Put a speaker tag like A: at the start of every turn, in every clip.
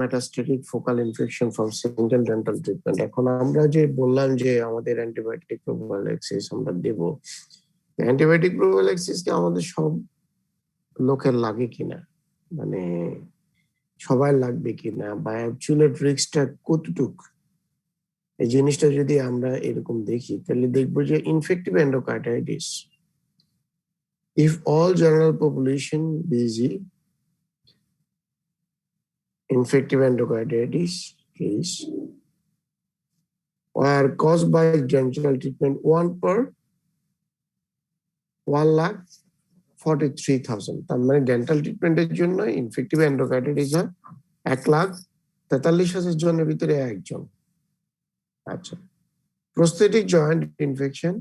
A: Metastatic focal infection from single dental treatment. এখন আমরা যে বললাম যে আমাদের অ্যান্টিবায়োটিক প্রোফিলাক্সিস আমরা দেব, অ্যান্টিবায়োটিক প্রোফিলাক্সিস কি আমাদের সব লোকের লাগে কিনা, মানে সবাই লাগবে কিনা, বা অ্যাবসলিউট রিস্কটা কতটুক, এই জিনিসটা যদি আমরা এরকম দেখি তাহলে দেখবো যে infective এন্ডোকার্টাইটিস, if all general population busy infective endocarditis case were caused by dental treatment 1 per 1,43,000, তার মানে ডেন্টাল ট্রিটমেন্টের জন্য ইনফেক্টিভ এন্ডোকার্ডিটিস হয় 1,43,000 জনের ভিতরে একজন। আচ্ছা, প্রস্থেটিক জয়েন্ট ইনফেকশন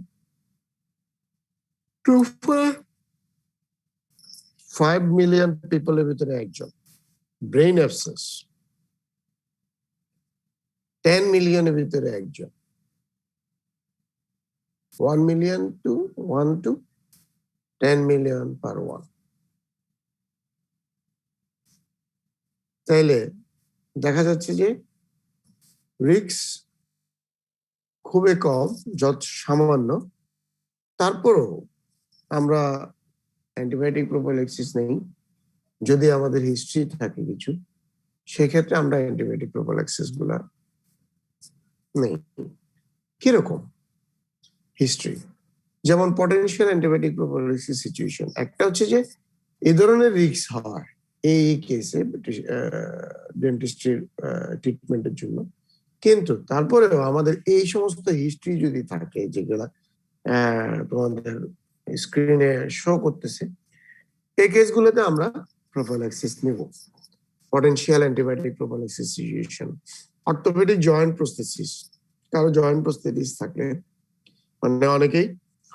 A: 2.5 মিলিয়ন পিপলের ভিতরে একজন। ব্রেইন অ্যাবসেস 10 মিলিয়নের ভিতরে একজন। 1 মিলিয়ন to 10 মিলিয়ন per 1। তাইলে দেখা যাচ্ছে যে রিস্ক খুবই কম, যত সামান্য, তারপরও আমরা অ্যান্টিবায়োটিক প্রোফিলাক্সিস নেই। যদি আমাদের হিস্ট্রি থাকে কিছু, সেক্ষেত্রে আমরা অ্যান্টিবায়োটিক প্রোফিলাক্সিস গুলা নেই। কিরকম হিস্ট্রি? যেমন পটেনশিয়াল অ্যান্টিবায়োটিক প্রোফিলাক্সিস সিচুয়েশন, একটা হচ্ছে যে এই ধরনের রিস্ক হয় এই কেসে ডেন্টিস্ট্রির ট্রিটমেন্টের জন্য, কিন্তু তারপরেও আমাদের এই সমস্ত হিস্ট্রি যদি থাকে যেগুলা তোমাদের স্ক্রিনে শো করতেছে, এই কেসগুলোতে আমরা প্রোফিলাক্সিস নেব। Potential antibiotic প্রোফিলাক্সিস situation. Orthopaedic joint prosthesis, কারো জয়েন্ট প্রস্থেসিস থাকলে, মানে অনেকেই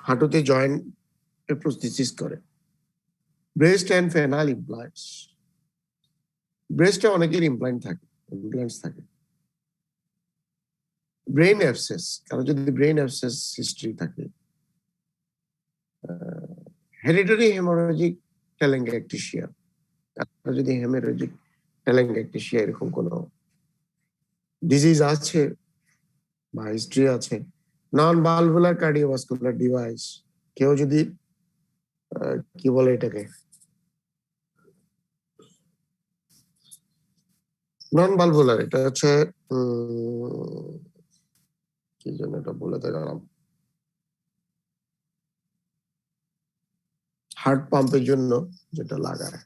A: হাঁটুতে জয়েন্ট প্রস্থেসিস করে। ব্রেস্ট অ্যান্ড ফেনাল ইমপ্লান্টস, ব্রেস্টে অনেকের ইমপ্লান্টস থাকে। ব্রেইন অ্যাবসেস, কারো যদি ব্রেইন অ্যাবসেস হিস্ট্রি থাকে। হেরিডিটারি হেমোরেজিক টেলেঙ্গাইকটিসিয়া, কারো যদি হেমোরেজিক টেলেঙ্গাইকটিসিয়া এরকম কোনো ডিজিজ আছে বা হিস্ট্রি আছে। নন ভালভুলার কার্ডিওভাস্কুলার ডিভাইস, কেউ যদি কি বলে এটাকে, নন ভালভুলার, এটা হচ্ছে কি জন্য এটা বলে গেলাম, হার্ট পাম্পের জন্য যেটা লাগায়।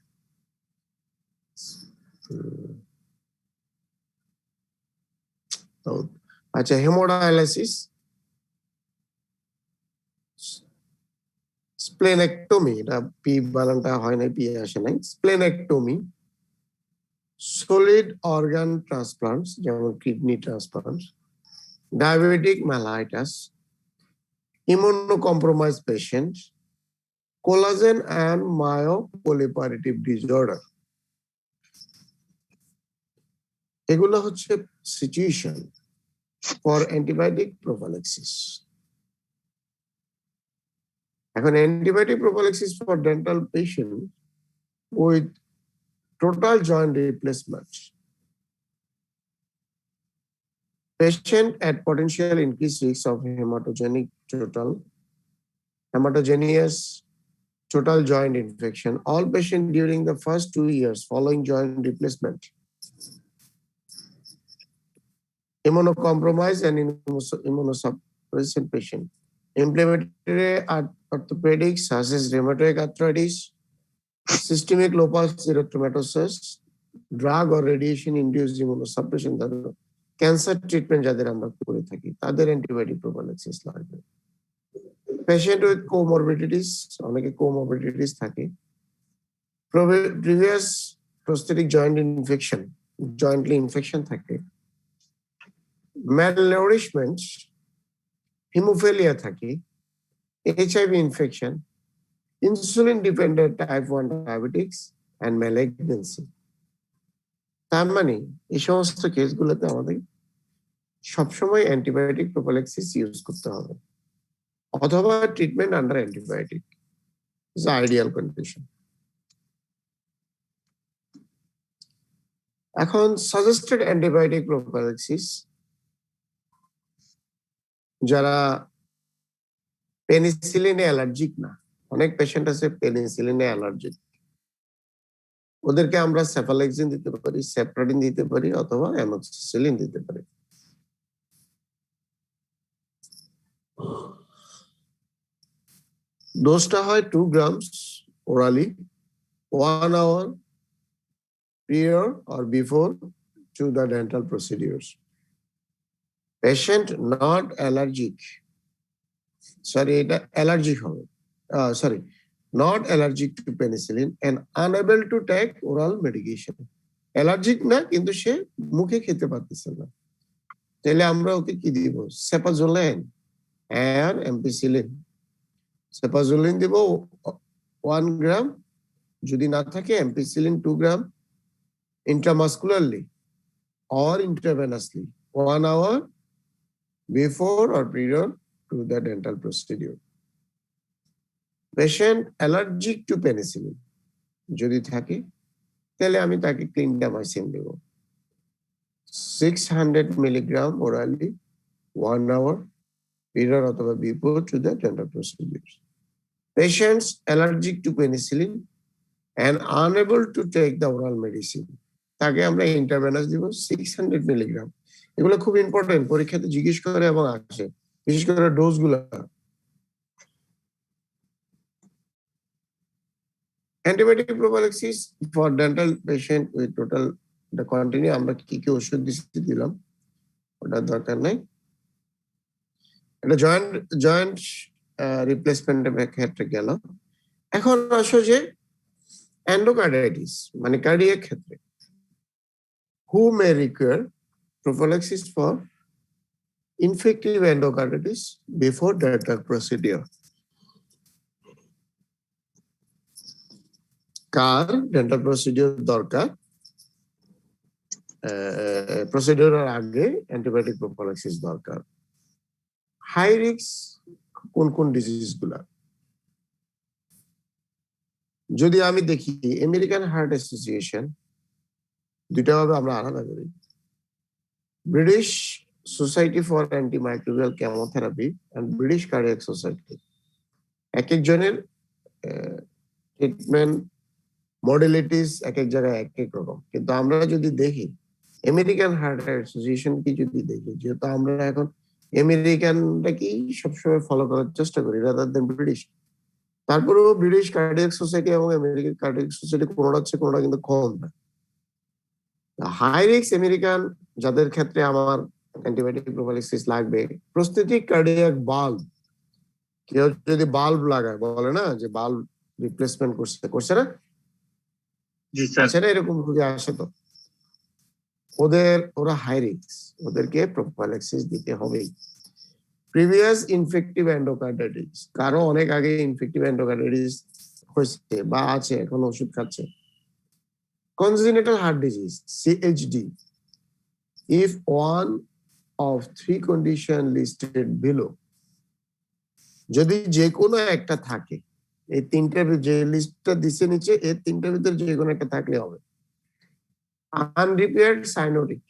A: আচ্ছা, হেমোডায়ালাইসিস, স্প্লেনেক্টমি, এটা পি বানানটা হয় নাই, পি আসে নাই, স্প্লেনেক্টমি, সলিড অর্গান ট্রান্সপ্লান্টস যেমন kidney transplant, diabetic mellitus, immunocompromise patient, collagen and myeloproliferative disorder. এগুলো হচ্ছে সিচুয়েশন ফর অ্যান্টিবায়োটিক প্রোফিলাক্সিস। এখন antibiotic prophylaxis for dental patient with total joint replacement. Patient at potential increased risk of hematogenous total joint infection. All patients during the first 2 years following joint replacement. Immunocompromised and immunosuppressant patient. Inflammatory orthopedics such as rheumatoid arthritis, systemic lupus erythematosus, drug or radiation induced immunosuppression, cancer treatment যাদের আমরা করে থাকি তাদের antibiotic প্রোফিলাক্সিস লাগবে। Patient with comorbidities, অনেকে comorbidities থাকে, previous prosthetic joint infection, jointly infection থাকে, ম্যালনোরিশমেন্ট, haemophilia থাকে, HIV infection, insulin dependent type 1 diabetics and malignancy। তার মানে এই সমস্ত কেসগুলোতে আমাদের সবসময় অ্যান্টিবায়োটিক প্রোফিলাক্সিস ইউজ করতে হবে, অথবা treatment under antibiotic is ideal condition. এখন সাজেস্টেড অ্যান্টিবায়োটিক প্রোফিলাক্সিস, যারা পেনিসিলিনে অ্যালার্জিক না, অনেক পেশেন্ট আছে পেনিসিলিনে অ্যালার্জিক, ওদেরকে আমরা সেফালেক্সিন দিতে পারি, সেপ্রাডিন দিতে পারি, অথবা অ্যামোক্সিসিলিন দিতে পারি। ডোজটা হয় 2 grams orally 1 hour prior or before to the dental procedures. Patient not allergic, sorry, এটা allergic হবে, sorry, not allergic to penicillin and unable to take oral medication. Allergic না, কিন্তু সে মুখে খেতে পারতেছে না, তাহলে আমরা ওকে কি দিব? সেপাজোলিন আর এমপিসিলিন। সেপাজোলিন দিব 1 গ্রাম, যদি না থাকে ampicillin 2 gram intramuscularly or intravenously 1 hour before or prior to the dental procedure. Patient allergic to penicillin যদি থাকে, তাহলে আমি তাকে ক্লিন্ডামাইসিন দেব 600 milligram orally 1 hour prior অথবা before to the dental procedure. Patients allergic to penicillin and unable to take the oral medicine, তাকে আমরা intravenous দিব 600 milligram. এগুলো খুব ইম্পর্টেন্ট, পরীক্ষাতে জিজ্ঞেস করে এবং আসে, বিশেষ করে ডোজগুলো। Antibiotic prophylaxis for dental patient with total, এটা কন্টিনিউ আমরা কি কি ওষুধ দিলাম ওটা দরকার নাই। এটা জয়েন্ট রিপ্লেসমেন্টের ক্ষেত্রে গেল। এখন আসো যে এন্ডোকার্ডাইটিস মানে কার্ডিয়াক ক্ষেত্রে, who may require prophylaxis for infective endocarditis before dental procedure? Car dental procedure দরকার, প্রসিডিউরের আগে অ্যান্টিবায়োটিক প্রোফিলাক্সিস দরকার? হাই রিস্ক কোন কোন ডিজিজ গুলা? যদি আমি দেখি আমেরিকান হার্ট অ্যাসোসিয়েশন, দুইটা ভাবে আমরা আলাদা করি, British society for antimicrobial chemotherapy and British cardiac society, এক একজনের ট্রিটমেন্ট মডেলিটিস এক এক জায়গায় এক এক রকম। কিন্তু আমরা যদি দেখি আমেরিকান হার্ট অ্যাসোসিয়েশন কি যদি দেখি, যেহেতু আমরা এখন আমেরিকানটাকেই সবসময় ফলো করার চেষ্টা করি রাদার দেন ব্রিটিশ, তারপরেও ব্রিটিশ কার্ডিয়াক সোসাইটি এবং আমেরিকান কার্ডিয়াক সোসাইটি কোনোটা হচ্ছে কোনোটা কিন্তু কম না। হাই রিস্ক আমেরিকান, যাদের ক্ষেত্রে আমার অ্যান্টিবায়োটিক প্রোফিলাক্সিস লাগবে, প্রস্থেটিক কার্ডিয়াক বাল্ব, কেউ যদি বাল্ব লাগায়, বলে না যে বাল্ব রিপ্লেসমেন্ট করছে না, জি স্যার, এরকম রোগী আসে, তো ওরা হাই রিস্ক, ওদেরকে প্রোফিলাক্সিস দিতে হবে। প্রিভিয়াস ইনফেক্টিভ এন্ডোকার্ডাইটিস, কারো অনেক আগে ইনফেক্টিভ এন্ডোকার্ডাইটিস হয়েছে বা আছে, এখন ওষুধ খাচ্ছে। Congenital heart disease CHD, if one of 3 condition listed below, যদি যে কোনো একটা থাকে, এই তিনটার যে লিস্টটা দিছে নিচে, এই তিনটার ভিতরে যে কোনো একটা থাকলে হবে। আনরিপেয়ার্ড সাইনোটিক,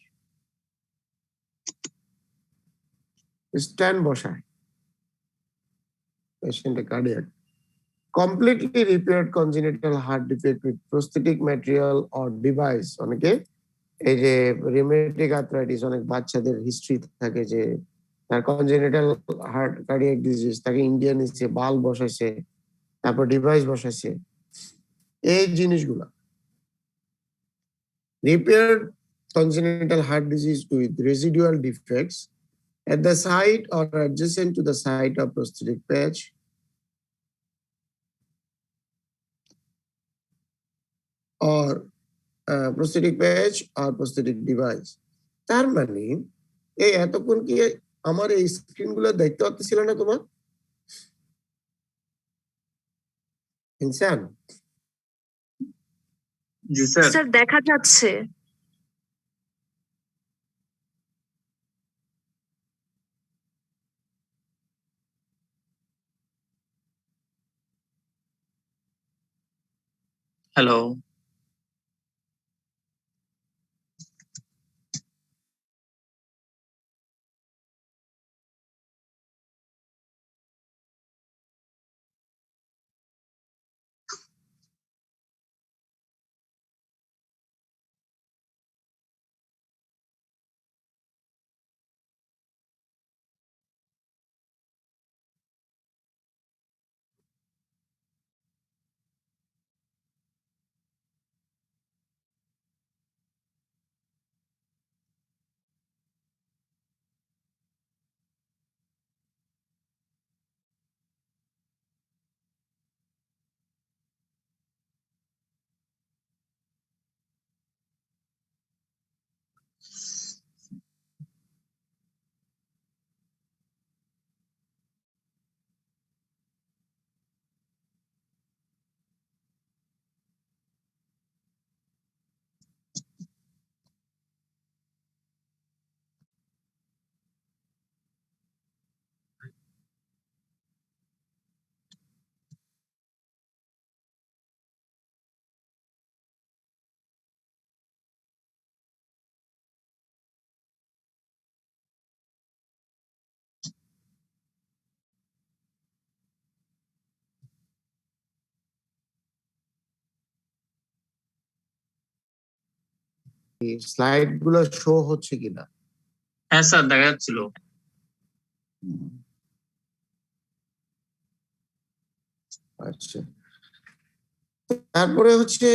A: স্ট্যান্ড বসায় পেশেন্টের cardiac, completely repaired congenital heart defect with prosthetic material or device, অনেকে এই যে রিউমেটিক আর্থ্রাইটিস, অনেক বাচ্চাদের হিস্ট্রি থাকে যে তার কনজেনিটাল হার্ট কার্ডিয়াক ডিজিজ, তাকে ইন্ডিয়া নিচ্ছে, বাল্ব বসাইছে, তারপর ডিভাইস বসাইছে, এই জিনিসগুলা। repaired congenital heart disease with residual defects at the site or adjacent to the site of prosthetic patch or prosthetic patch or prosthetic device। তার মানে এই এতক্ষণ কি আমার এই স্ক্রিন গুলো দেখতে পাচ্ছিল না তোমার ইনসান?
B: জি স্যার, দেখা যাচ্ছে।
C: হ্যালো,
A: স্লাইড গুলো শো হচ্ছে কিনা?
C: হ্যাঁ স্যার, দেখা যাচ্ছিল।
A: আচ্ছা, তারপরে হচ্ছে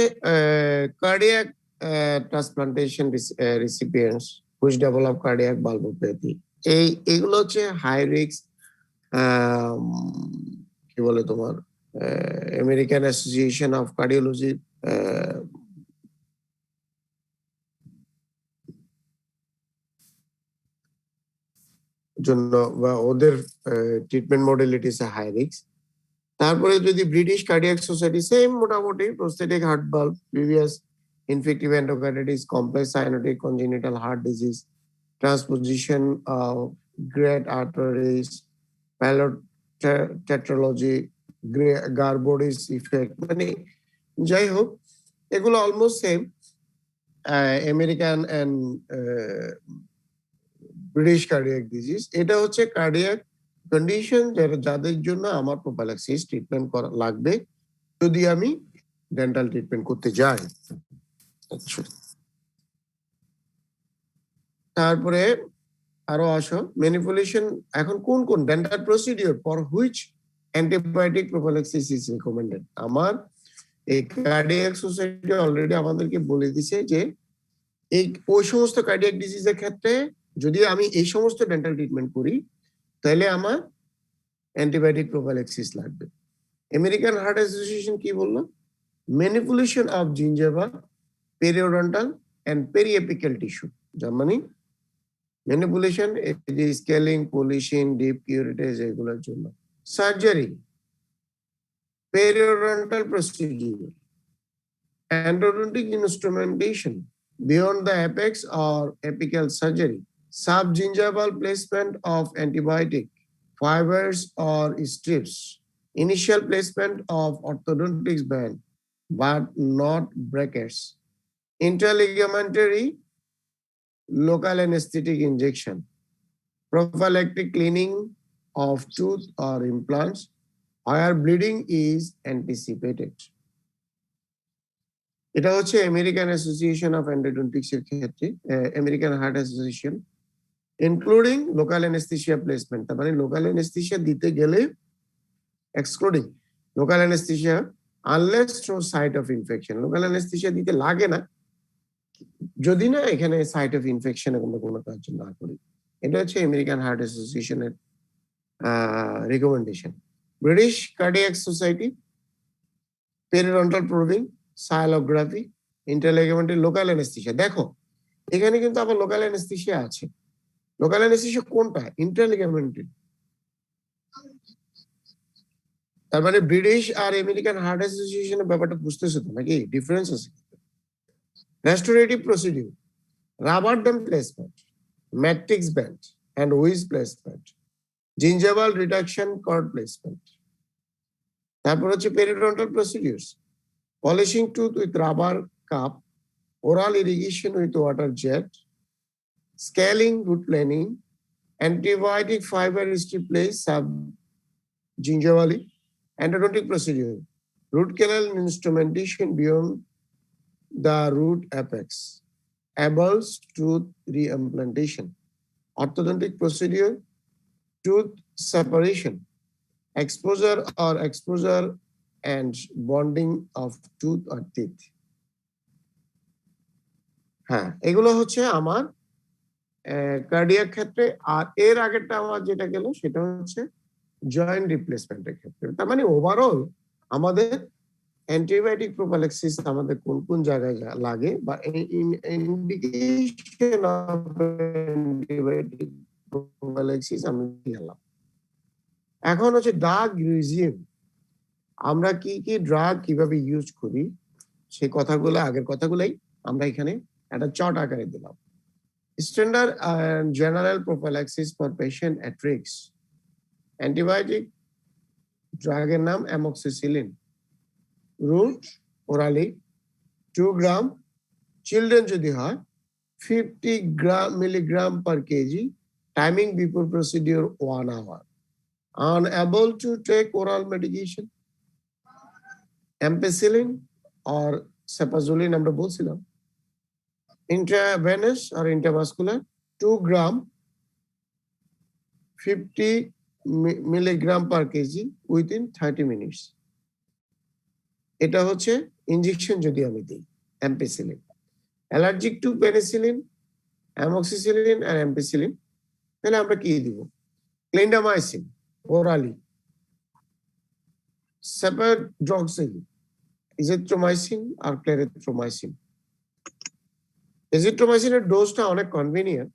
A: cardiac transplantation recipients which develop cardiac valvulopathy, এইগুলো হচ্ছে হাই রিস্ক, কি বলে তোমার, আমেরিকান অ্যাসোসিয়েশন অফ কার্ডিওলজি জন্য বা ওদের ট্রিটমেন্ট মডেলিটিস হাই রিস্ক। তারপরে যদি ব্রিটিশ কার্ডিয়াক সোসাইটি সেম মোটামুটি prosthetic heart valve, previous infective endocarditis, complex cyanotic congenital heart disease, transposition of great arteries, প্যালোটেট্রোলজি, গার্বোডিস ইফেক্ট, মানে যাই হোক এগুলো almost same American and British cardiac disease. এটা হচ্ছে কার্ডিয়াক কন্ডিশন যাদের জন্য আমার প্রোফাইলাক্সিস ট্রিটমেন্ট করা লাগবে যদি আমি ডেন্টাল ট্রিটমেন্ট করতে যাই। আচ্ছা, তারপরে আরো আসো ম্যানিপুলেশন। এখন কোন কোন dental procedure for which antibiotic prophylaxis is recommended? আমার এই কার্ডিয়াক সোসাইটি অলরেডি আমাদেরকে বলে দিছে যে এই ওই সমস্ত কার্ডিয়াক ডিজিজের ক্ষেত্রে যদি আমি এই সমস্ত ডেন্টাল ট্রিটমেন্ট করি তাহলে আমার অ্যান্টিবায়োটিক প্রোফাইলাক্সিস লাগবে। আমেরিকান হার্ট অ্যাসোসিয়েশন কি বললো? Manipulation of gingiva, periodontal and periapical tissue. জার্মানি manipulation, scaling, polishing, deep curettage, এগুলোর জন্য। Surgery, periodontal procedure, endodontic instrumentation beyond the apex or apical surgery, subgingival placement of antibiotic fibers or strips, initial placement of orthodontics band but not brackets, interligamentary local anesthetic injection, prophylactic cleaning of tooth or implants where bleeding is anticipated. এটা হচ্ছে American association of endodontics এর ক্ষেত্রে, American heart association, including local anaesthesia placement. তার মানে local anaesthesia দিতে গেলে excluding local anaesthesia unless through site of infection. Local anaesthesia দিতে লাগে না যদি না এখানে সাইট অফ ইনফেকশন আমরা কোনো কাজ না করি। এটা হচ্ছে আমেরিকান হার্ট অ্যাসোসিয়েশনের recommendation. British cardiac society, periodontal probing, sialography, intraligamentary local anaesthesia. দেখো এখানে কিন্তু আবার লোকাল অ্যানেস্থেসিয়া আছে। লোকাল অ্যানেস্থেসিয়া কোনটা? ইন্টারলিগামেন্টারি। তার মানে ব্রিটিশ আর আমেরিকান হার্ট অ্যাসোসিয়েশনের ব্যাপারটা বুঝতেছো তো নাকি? ডিফারেন্স আছে। Restorative procedure, rubber dam placement, matrix band and wedge placement, gingival retraction cord placement. তারপর হচ্ছে periodontal procedures, polishing tooth with rubber cup, oral irrigation with water jet, scaling, root planing, antibiotic fiber strip place subgingivally, endodontic procedure, root canal instrumentation beyond the root apex, Abel's tooth reimplantation, orthodontic procedure, tooth separation, exposure and bonding of tooth or teeth. হ্যাঁ, এগুলো হচ্ছে আমার cardiac ক্ষেত্রে। আর এর আগেরটা আমার যেটা গেল সেটা হচ্ছে জয়েন্ট রিপ্লেসমেন্টের ক্ষেত্রে। তার মানে ওভারঅল আমাদের অ্যান্টিবায়োটিক প্রোফাইলাক্সিস আমাদের কোন কোন জায়গায় লাগে বা ইন্ডিকেশন অফ অ্যান্টিবায়োটিক প্রোফাইলাক্সিস আমি গেলাম। এখন হচ্ছে ড্রাগ রিজিম, আমরা কি কি ড্রাগ কিভাবে ইউজ করি সেই কথাগুলো, আগের কথাগুলাই আমরা এখানে একটা চার্ট আকারে দিলাম। Standard general prophylaxis for patient at risk. Antibiotic ড্রাগের নাম amoxicillin, route orally 2 gram, children যদি হয় 50 milligram per KG, timing before procedure 1 hour, unable to take oral medication, ampicillin or cefazolin আমরা বলছিলাম, intravenous or intravascular 2 gram 50 milligram per kg within 30 minutes. এটা হচ্ছে injection যদি আমি দিই ampicillin. Allergic to penicillin, amoxicillin আর অ্যাম্পিসিলিন, তাহলে আমরা কি দিব? ক্লিন্ডামাইসিন ওরালি, সেপাড্রক্সিল, ইজিথ্রোমাইসিন আর ক্লেরিথ্রোমাইসিন। এজিথ্রোমাইসিনের ডোজটা অনেক convenient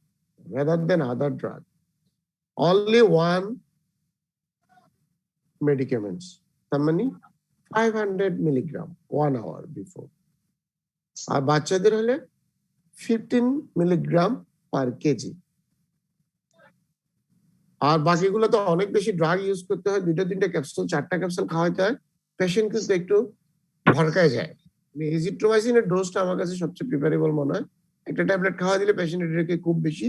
A: rather than other drug. Only one medicaments, তার মানে 500 milligram 1 hour before. আর বাচ্চাদের হলে 15 milligram per kg. আর বাকিগুলো তো অনেক বেশি ড্রাগ ইউজ করতে হয়, 2-3 ক্যাপসুল 4টা ক্যাপসুল খাওয়াতে হয়, পেশেন্ট কিন্তু একটু ভরকায় যায়। এজিথ্রোমাইসিনের ডোজটা আমার কাছে সবচেয়ে প্রিফারেবল মনে হয়। একটা ট্যাবলেট খাওয়া দিলে পেশেন্ট এটাকে খুব বেশি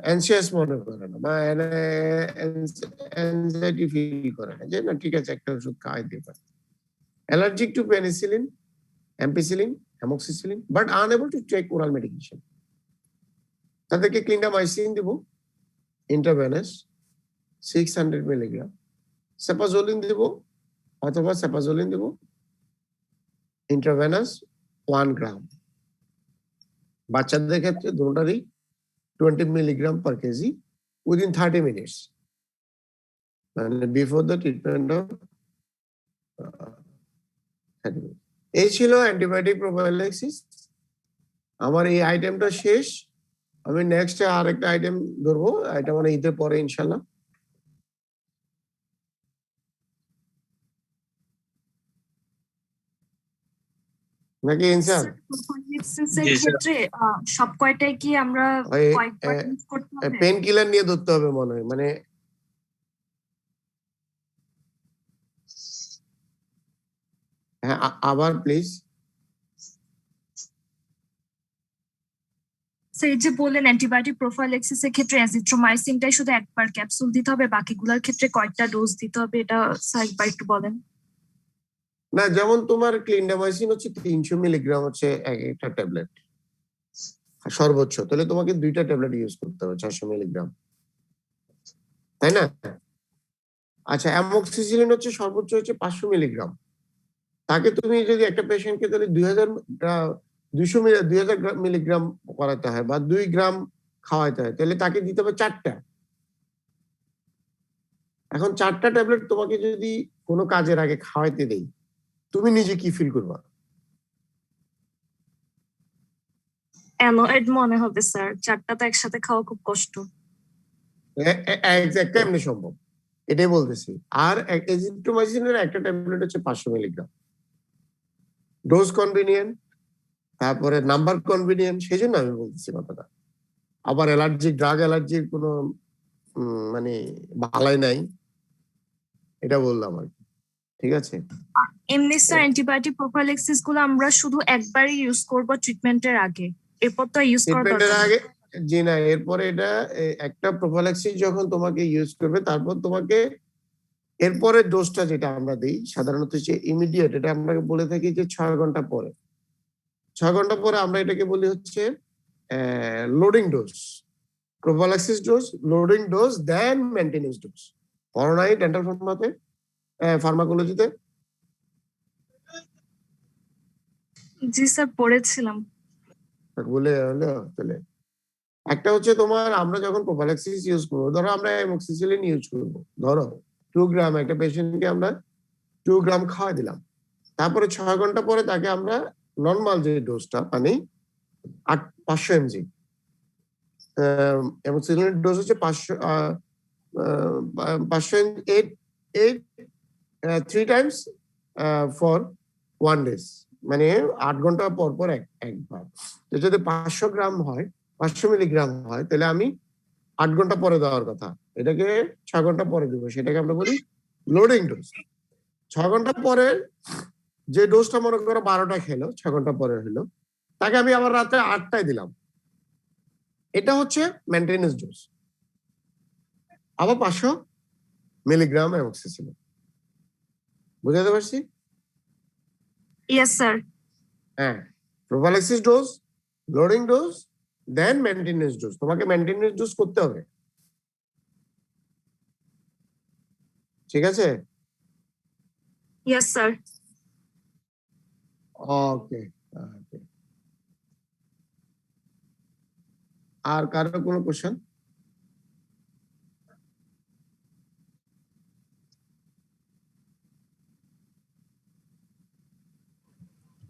A: অ্যানসিয়াস মনে করে না বা অ্যানজাইটি ফিল করে না, যে না ঠিক আছে একটা ওষুধ খাওয়াই দিতে পারে। Allergic to penicillin, ampicillin, amoxicillin but unable to take oral medication, তাদেরকে ক্লিন্ডামাইসিন দিব ইন্ট্রাভেনাস 600 মিলিগ্রাম, সেপাজোলিন দিব অথবা সেপাজোলিন দিব ইন্ট্রাভেনাস 1 গ্রাম। বাচ্চাদের ক্ষেত্রে দুটোটারই 20 milligram per kg within 30 minutes and before the treatment of 30 minutes. এই ছিল অ্যান্টিবায়োটিক প্রোফাইল্যাক্সিস। আমার এই আইটেমটা শেষ, আমি নেক্সট আরেকটা আইটেম ধরবো, এটা মানে ঈদের পরে ইনশাল্লাহ। নাকি ইনসান?
B: প্রোফাইল্যাক্সিসের ক্ষেত্রে সব কয়টাই কি আমরা কয়েকবার ইউজ করতে হবে?
A: পেন কিলার নিয়ে ধরতে হবে মনে হয়, মানে হ্যাঁ আবার প্লিজ।
B: স্যার এই যে বললেন অ্যান্টিবায়োটিক প্রোফাইল্যাক্সিসের ক্ষেত্রে অ্যাজিথ্রোমাইসিনটাই শুধু একবার ক্যাপসুল দিতে হবে, বাকিগুলোর ক্ষেত্রে কয়টা ডোজ দিতে হবে এটা স্যার একবার একটু বলেন।
A: না, যেমন তোমার ক্লিন্ডামাইসিন হচ্ছে 300 মিলিগ্রাম হচ্ছে একটা ট্যাবলেট সর্বোচ্চ, তাহলে তোমাকে 2টা ট্যাবলেট ইউজ করতে হবে 400 মিলিগ্রাম, তাই না? আচ্ছা, অ্যামোক্সিসিলিন হচ্ছে সর্বোচ্চ হচ্ছে 500 মিলিগ্রাম। তাকে তুমি যদি একটা পেশেন্টকে তাহলে 2000 মিলিগ্রাম করাতে হয় বা 2 গ্রাম খাওয়াইতে হয়, তাহলে তাকে দিতে হবে 4টা। এখন 4টা ট্যাবলেট তোমাকে যদি কোনো কাজের আগে খাওয়াইতে দেই, তুমি নিজে কি ফিল করবা?
B: অ্যানয়েড মনে হবে স্যার, 4টা তো একসাথে খাওয়া খুব কষ্ট।
A: এক্স্যাক্টলি এমনি সম্ভব, এটাই বলতেছি। আর এজিথ্রোমাইসিনের একটা ট্যাবলেট হচ্ছে 500 মিলিগ্রাম, ডোজ কনভিনিয়েন্ট, তারপরে নাম্বার কনভিনিয়েন্ট, সেই জন্য আমি বলতেছি কথাটা। আবার ড্রাগ অ্যালার্জির কোনো মানে ভালাই নাই, এটা বললাম আর কি। ঠিক আছে,
B: এমনি স্যার অ্যান্টিবায়োটিক প্রোফাইল্যাক্সিস গুলো আমরা শুধু একবারই ইউজ করব ট্রিটমেন্টের আগে, এরপর তো ইউজ করা
A: ট্রিটমেন্টের
B: দরকার
A: আগে জি না, এরপরে এটা একটা প্রোফাইল্যাক্সিস যখন তোমাকে ইউজ করবে, তারপর তোমাকে এরপরে ডোজটা যেটা আমরা দিই সাধারণত হচ্ছে ইমিডিয়েট, এটা আমরা বলে থাকি যে 6 ঘন্টা পরে। 6 ঘন্টা পরে আমরা এটাকে বলি হচ্ছে loading dose, prophylaxis dose, loading dose, then maintenance dose. পড়ো নাই ডেন্টাল ফার্মাকোলজিতে?
B: জি স্যার পড়েছিলাম।
A: বলে হলো তাহলে একটা হচ্ছে তোমার, আমরা যখন প্রোফাইল্যাক্সিস ইউজ করবো, ধরো আমরা অ্যামোক্সিসিলিন ইউজ করবো, ধরো 2 গ্রাম, একটা পেশেন্টকে আমরা 2 গ্রাম খাওয়া দিলাম, তারপরে 6 ঘন্টা পরে তাকে আমরা নর্মাল যে ডোজটা মানে 500 mg, অ্যামোক্সিসিলিনের ডোজ হচ্ছে 500 3 টাইমস ফর 1 ডে, মানে 8 ঘন্টা পর পর একবার। তো যদি 500 গ্রাম হয়, 500 মিলিগ্রাম হয়, তাহলে আমি 8 ঘন্টা পরে দেওয়ার কথা, এটাকে 6 ঘন্টা পরে দিব, সেটাকে আমরা বলি লোডিং ডোজ। 6 ঘন্টা পরে যে ডোজটা মনে করো 12টা খেলো, 6 ঘন্টা পরে হলো, তাকে আমি আবার রাতে 8টায় দিলাম, এটা হচ্ছে মেইনটেনেন্স ডোজ। আবার 500 মিলিগ্রাম অ্যামোক্সিসিলিন। বুঝাতে পারছি?
B: Yes sir.
A: হ্যাঁ, prophylaxis dose, loading dose, then maintenance dose. তোমাকে মেইনটেনেন্স ডোজ করতে হবে, ঠিক আছে?
B: Yes sir.
A: ওকে, ওকে। আর কারো কোনো কোশ্চেন?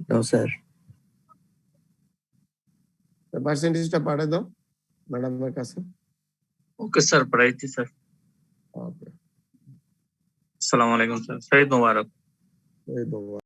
D: No sir.
A: পার্সেন্টেজটা পাঠিয়ে দাও ম্যাডামের কাছে।
C: ओके सर, पढ़ाई थी सर।
A: ওকে,
C: अस्सलाम वालेकुम सर, शहीद मुबारक।
A: এই দেবো।